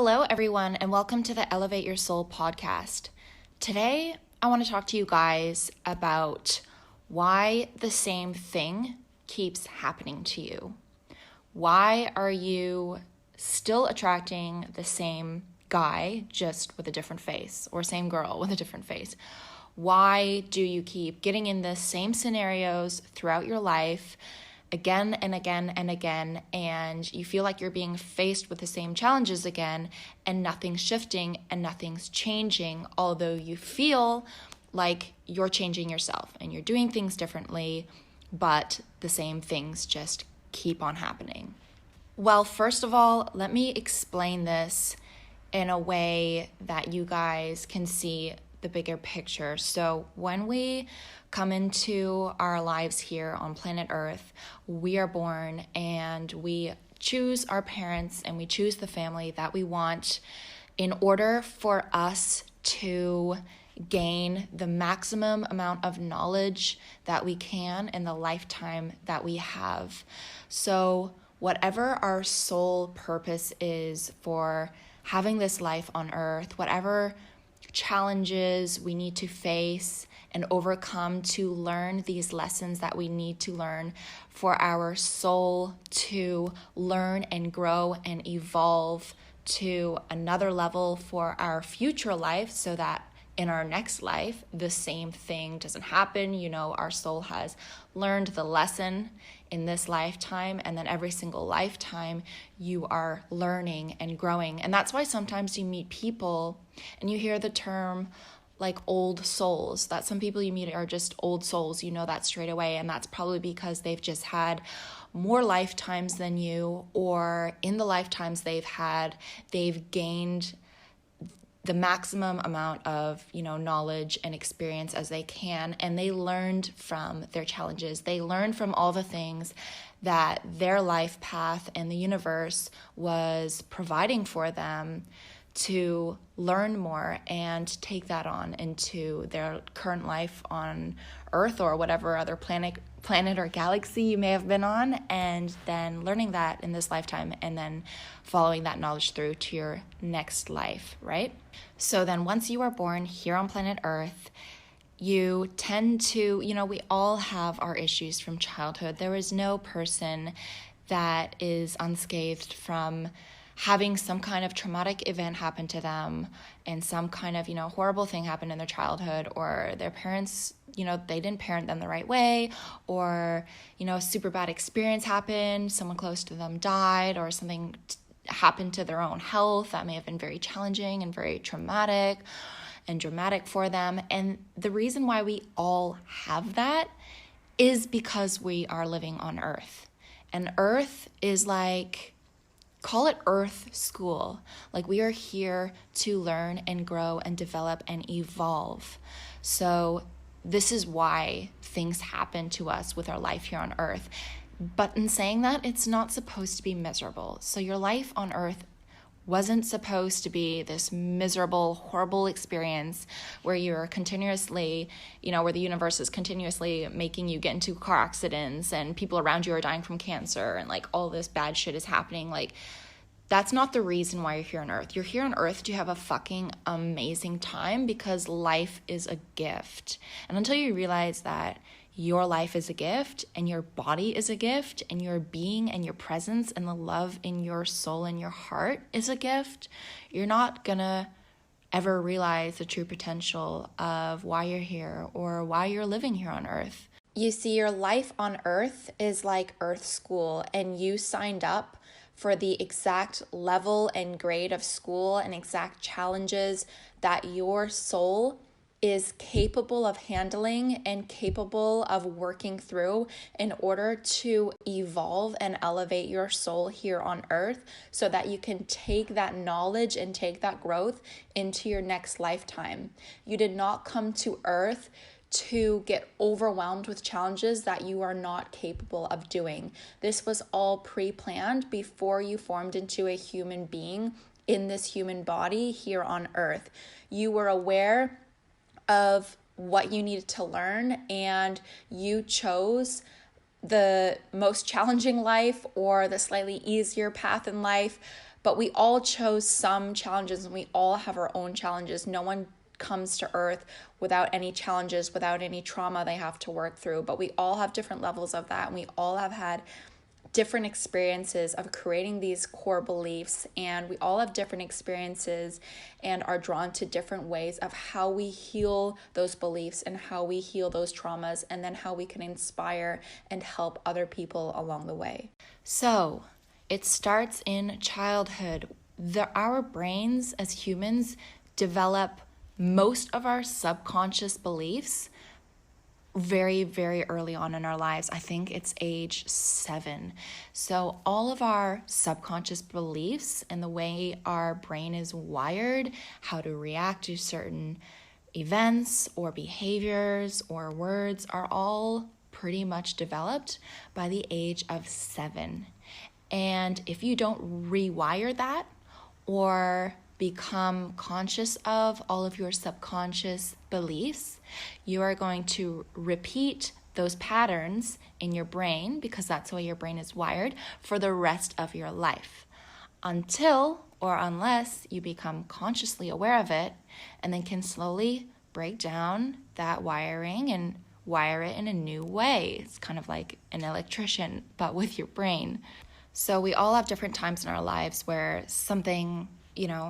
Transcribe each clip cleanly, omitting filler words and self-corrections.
Hello, everyone, and welcome to the Elevate Your Soul podcast. Today, I want to talk to you guys about why the same thing keeps happening to you. Why are you still attracting the same guy just with a different face, or same girl with a different face? Why do you keep getting in the same scenarios throughout your life again and again and again, and you feel like you're being faced with the same challenges again, and nothing's shifting and nothing's changing, although you feel like you're changing yourself and you're doing things differently, but the same things just keep on happening? Well, first of all, let me explain this in a way that you guys can see the bigger picture. So when we come into our lives here on planet Earth, we are born and we choose our parents and we choose the family that we want in order for us to gain the maximum amount of knowledge that we can in the lifetime that we have. So whatever our sole purpose is for having this life on Earth, whatever challenges we need to face and overcome to learn these lessons that we need to learn for our soul to learn and grow and evolve to another level for our future life, so that in our next life, the same thing doesn't happen. You know, our soul has learned the lesson in this lifetime, and then every single lifetime you are learning and growing. And that's why sometimes you meet people and you hear the term like old souls, that some people you meet are just old souls. You know that straight away, and that's probably because they've just had more lifetimes than you, or in the lifetimes they've had, they've gained the maximum amount of, knowledge and experience as they can, and they learned from their challenges. They learned from all the things that their life path and the universe was providing for them to learn more and take that on into their current life on Earth or whatever other planet or galaxy you may have been on, and then learning that in this lifetime and then following that knowledge through to your next life, right? So then once you are born here on planet Earth, you tend to, we all have our issues from childhood. There is no person that is unscathed from having some kind of traumatic event happen to them and some kind of, horrible thing happen in their childhood, or their parents, they didn't parent them the right way, or, a super bad experience happened, someone close to them died, or something happened to their own health that may have been very challenging and very traumatic and dramatic for them. And the reason why we all have that is because we are living on Earth. And Earth is like, call it Earth School. Like, we are here to learn and grow and develop and evolve. So this is why things happen to us with our life here on Earth. But in saying that, it's not supposed to be miserable. So your life on Earth wasn't supposed to be this miserable, horrible experience where you're continuously, where the universe is continuously making you get into car accidents and people around you are dying from cancer and like all this bad shit is happening. Like, that's not the reason why you're here on Earth. You're here on Earth to have a fucking amazing time, because life is a gift. And until you realize that your life is a gift and your body is a gift and your being and your presence and the love in your soul and your heart is a gift, you're not gonna ever realize the true potential of why you're here or why you're living here on Earth. You see, your life on Earth is like Earth School, and you signed up for the exact level and grade of school and exact challenges that your soul is capable of handling and capable of working through in order to evolve and elevate your soul here on Earth, so that you can take that knowledge and take that growth into your next lifetime. You did not come to Earth to get overwhelmed with challenges that you are not capable of doing. This was all pre-planned before you formed into a human being in this human body here on Earth. You were aware of what you needed to learn, and you chose the most challenging life or the slightly easier path in life, but we all chose some challenges, and we all have our own challenges. No one comes to earth without any challenges, without any trauma they have to work through, but we all have different levels of that, and we all have had different experiences of creating these core beliefs, and we all have different experiences and are drawn to different ways of how we heal those beliefs and how we heal those traumas, and then how we can inspire and help other people along the way. So it starts in childhood. Our brains as humans develop most of our subconscious beliefs very, very early on in our lives. I think it's age 7. So all of our subconscious beliefs and the way our brain is wired, how to react to certain events or behaviors or words, are all pretty much developed by the age of 7. And if you don't rewire that or become conscious of all of your subconscious beliefs, you are going to repeat those patterns in your brain, because that's the way your brain is wired, for the rest of your life, until or unless you become consciously aware of it and then can slowly break down that wiring and wire it in a new way. It's kind of like an electrician, but with your brain. So we all have different times in our lives where something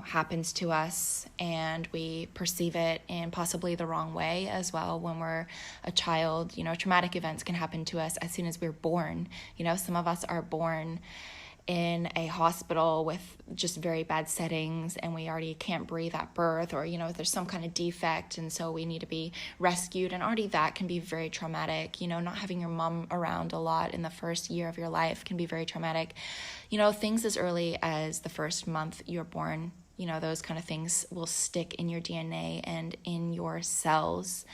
happens to us and we perceive it in possibly the wrong way as well. When we're a child, traumatic events can happen to us as soon as we're born. Some of us are born in a hospital with just very bad settings, and we already can't breathe at birth, or there's some kind of defect, and so we need to be rescued, and already that can be very traumatic. Not having your mom around a lot in the first year of your life can be very traumatic. Things as early as the first month you're born, those kind of things will stick in your DNA and in your cells.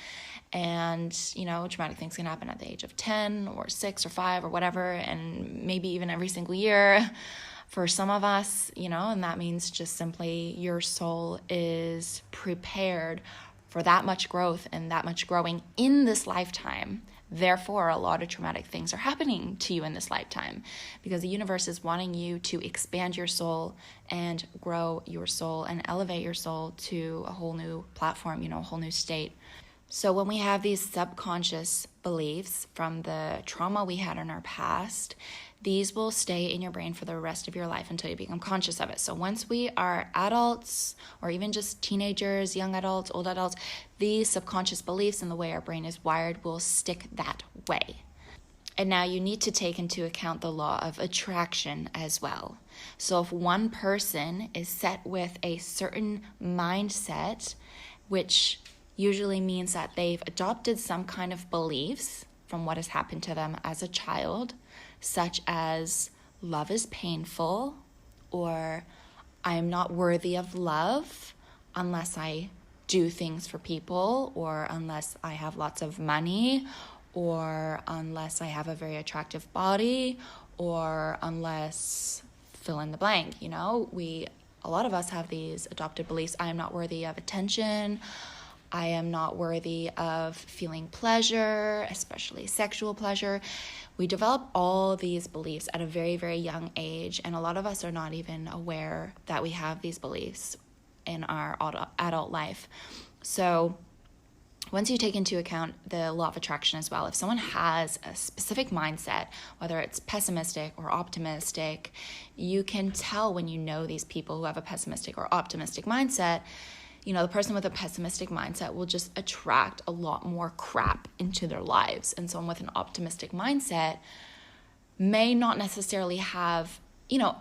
And, traumatic things can happen at the age of 10 or 6 or 5 or whatever, and maybe even every single year for some of us, and that means just simply your soul is prepared for that much growth and that much growing in this lifetime. Therefore, a lot of traumatic things are happening to you in this lifetime, because the universe is wanting you to expand your soul and grow your soul and elevate your soul to a whole new platform, a whole new state. So when we have these subconscious beliefs from the trauma we had in our past, these will stay in your brain for the rest of your life until you become conscious of it. So once we are adults, or even just teenagers, young adults, old adults, these subconscious beliefs and the way our brain is wired will stick that way. And now you need to take into account the law of attraction as well. So if one person is set with a certain mindset, which usually means that they've adopted some kind of beliefs from what has happened to them as a child, such as love is painful, or I am not worthy of love unless I do things for people, or unless I have lots of money, or unless I have a very attractive body, or unless fill in the blank. A lot of us have these adopted beliefs. I am not worthy of attention. I am not worthy of feeling pleasure, especially sexual pleasure. We develop all these beliefs at a very, very young age, and a lot of us are not even aware that we have these beliefs in our adult life. So once you take into account the law of attraction as well, if someone has a specific mindset, whether it's pessimistic or optimistic, you can tell when you know these people who have a pessimistic or optimistic mindset. The person with a pessimistic mindset will just attract a lot more crap into their lives. And someone with an optimistic mindset may not necessarily have,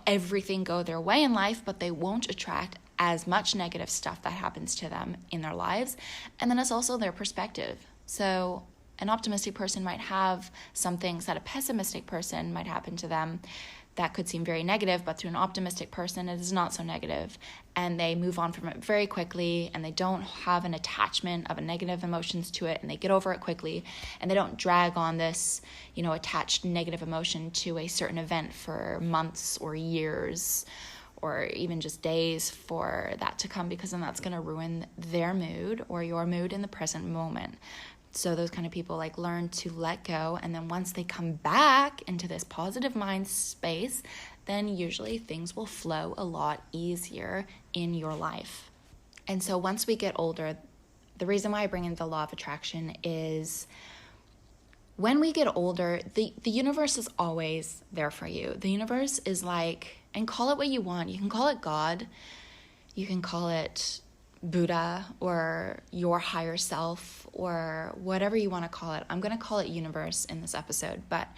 everything go their way in life, but they won't attract as much negative stuff that happens to them in their lives. And then it's also their perspective. So an optimistic person might have some things that a pessimistic person might happen to them that could seem very negative, but to an optimistic person, it is not so negative. And they move on from it very quickly, and they don't have an attachment of a negative emotions to it, and they get over it quickly, and they don't drag on this, attached negative emotion to a certain event for months or years, or even just days for that to come, because then that's going to ruin their mood or your mood in the present moment. So those kind of people like learn to let go. And then once they come back into this positive mind space, then usually things will flow a lot easier in your life. And so once we get older, the reason why I bring in the law of attraction is when we get older, the universe is always there for you. The universe is like, and call it what you want. You can call it God. You can call it Buddha or your higher self or whatever you want to call it. I'm going to call it universe in this episode, but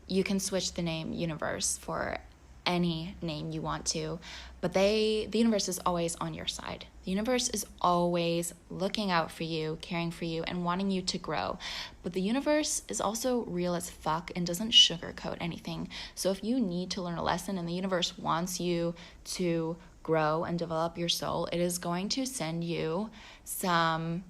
you can switch the name universe for any name you want to. But the universe is always on your side. The universe is always looking out for you, caring for you, and wanting you to grow. But the universe is also real as fuck and doesn't sugarcoat anything. So if you need to learn a lesson and the universe wants you to grow and develop your soul, it is going to send you some,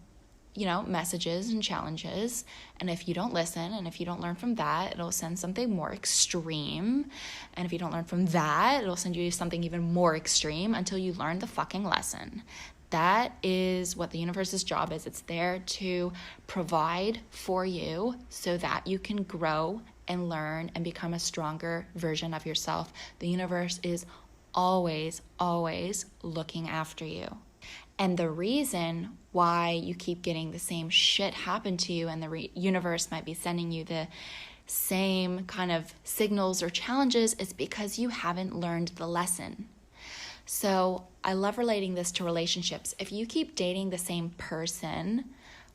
messages and challenges. And if you don't listen and if you don't learn from that, it'll send something more extreme. And if you don't learn from that, it'll send you something even more extreme until you learn the fucking lesson. That is what the universe's job is. It's there to provide for you so that you can grow and learn and become a stronger version of yourself. The universe is always, always looking after you. And the reason why you keep getting the same shit happen to you and the universe might be sending you the same kind of signals or challenges is because you haven't learned the lesson. So I love relating this to relationships. If you keep dating the same person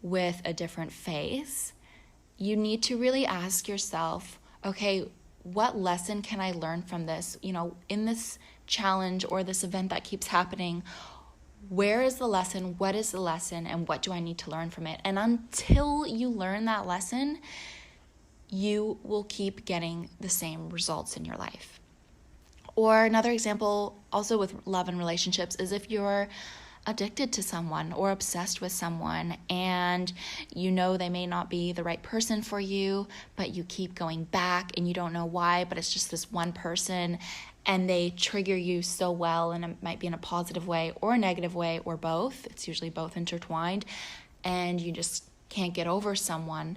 with a different face, you need to really ask yourself, okay, what lesson can I learn from this? In this challenge or this event that keeps happening, where is the lesson? What is the lesson? And what do I need to learn from it? And until you learn that lesson, you will keep getting the same results in your life. Or another example, also with love and relationships, is if you're addicted to someone or obsessed with someone and they may not be the right person for you, but you keep going back and you don't know why, but it's just this one person and they trigger you so well, and it might be in a positive way or a negative way or both. It's usually both intertwined, and you just can't get over someone.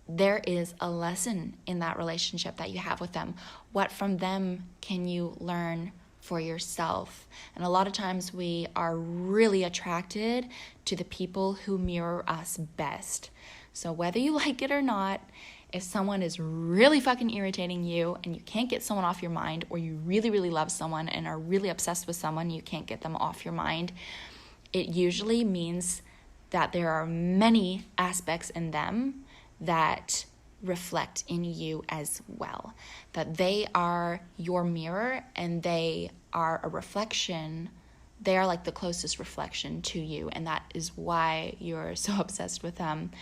There is a lesson in that relationship that you have with them. What from them can you learn for yourself? And a lot of times we are really attracted to the people who mirror us best. So whether you like it or not, if someone is really fucking irritating you and you can't get someone off your mind, or you really, really love someone and are really obsessed with someone, you can't get them off your mind, it usually means that there are many aspects in them that reflect in you as well. That they are your mirror and they are a reflection. They are like the closest reflection to you, and that is why you're so obsessed with them.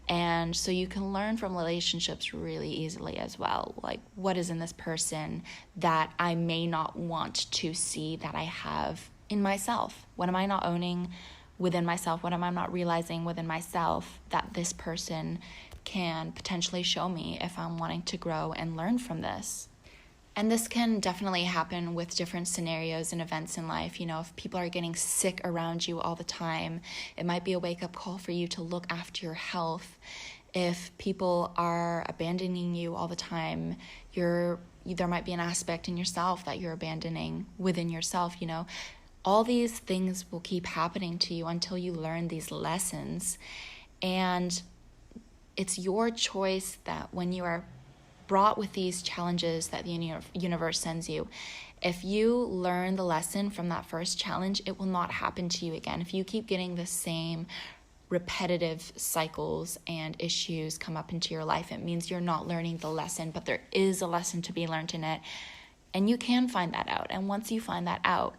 And so you can learn from relationships really easily as well. Like, what is in this person that I may not want to see that I have in myself? What am I not owning within myself? What am I not realizing within myself that this person can potentially show me if I'm wanting to grow and learn from this? And this can definitely happen with different scenarios and events in life. If people are getting sick around you all the time, it might be a wake-up call for you to look after your health. If people are abandoning you all the time, there might be an aspect in yourself that you're abandoning within yourself. All these things will keep happening to you until you learn these lessons. And it's your choice that when you are brought with these challenges that the universe sends you, if you learn the lesson from that first challenge, it will not happen to you again. If you keep getting the same repetitive cycles and issues come up into your life, it means you're not learning the lesson, but there is a lesson to be learned in it. And you can find that out. And once you find that out,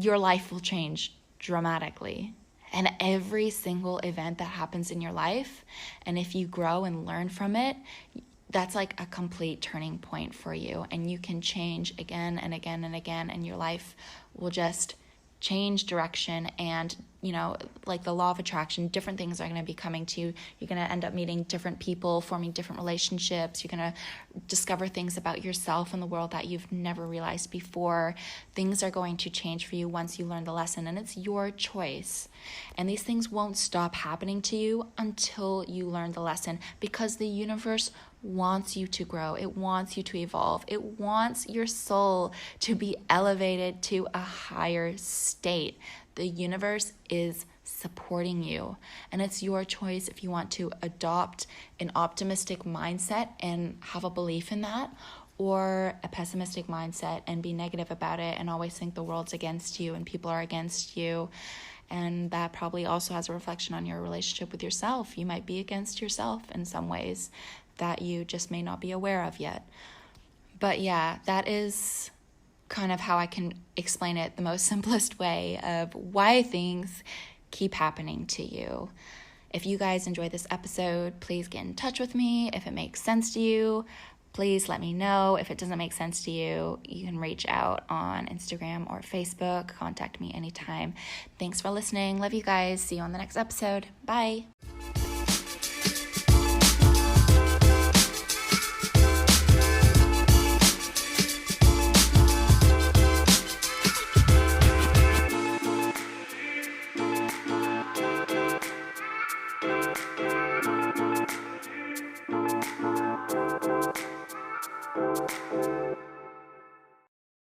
your life will change dramatically. And every single event that happens in your life, and if you grow and learn from it, that's like a complete turning point for you. And you can change again and again and again, and your life will just change direction and like the law of attraction, different things are going to be coming to you. You're going to end up meeting different people, forming different relationships. You're going to discover things about yourself and the world that you've never realized before. Things are going to change for you once you learn the lesson, and it's your choice. And these things won't stop happening to you until you learn the lesson, because the universe wants you to grow. It wants you to evolve. It wants your soul to be elevated to a higher state. The universe is supporting you, and it's your choice if you want to adopt an optimistic mindset and have a belief in that, or a pessimistic mindset and be negative about it and always think the world's against you and people are against you. And that probably also has a reflection on your relationship with yourself. You might be against yourself in some ways that you just may not be aware of yet. But yeah, that is kind of how I can explain it the most simplest way of why things keep happening to you. If you guys enjoyed this episode, please get in touch with me. If it makes sense to you, please let me know. If it doesn't make sense to you, you can reach out on Instagram or Facebook. Contact me anytime. Thanks for listening. Love you guys. See you on the next episode. Bye.